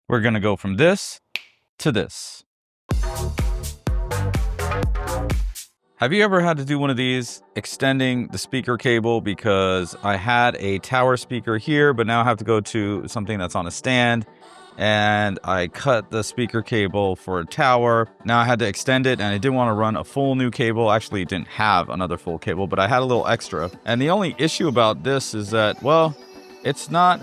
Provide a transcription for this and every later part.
We're gonna go from this to this. Have you ever had to do one of these, extending the speaker cable? Because I had a tower speaker here, but now I have to go to something that's on a stand, and I cut the speaker cable for a tower. Now I had to extend it, and I didn't want to run a full new cable. Actually, it didn't have another full cable, but I had a little extra. And the only issue about this is that, well, it's not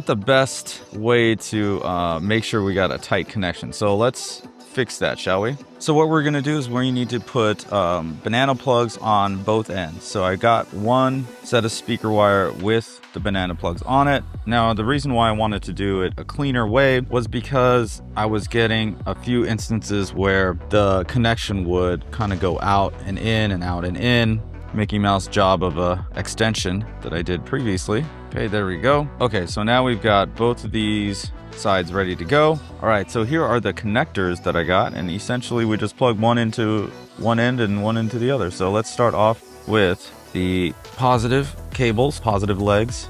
the best way to make sure we got a tight connection. So let's fix that, shall we? So what we're gonna do is we need to put banana plugs on both ends. So I got one set of speaker wire with the banana plugs on it. Now the reason why I wanted to do it a cleaner way was because I was getting a few instances where the connection would kind of go out and in and out and in. Mickey Mouse job of a extension that I did previously. Okay, there we go. Okay, so now we've got both of these sides ready to go. All right, so here are the connectors that I got, and essentially we just plug one into one end and one into the other. So let's start off with the positive cables, positive legs.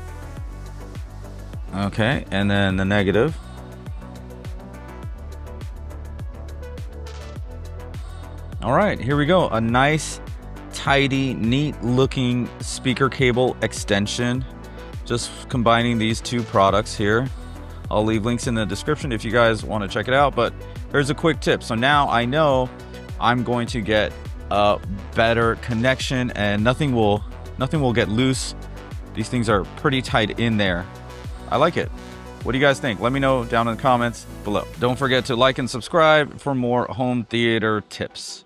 Okay, and then the negative. All right, here we go. A nice, tidy, neat looking speaker cable extension. Just combining these two products here. I'll leave links in the description if you guys want to check it out, but here's a quick tip. So now I know I'm going to get a better connection and nothing will get loose. These things are pretty tight in there. I like it. What do you guys think? Let me know down in the comments below. Don't forget to like and subscribe for more home theater tips.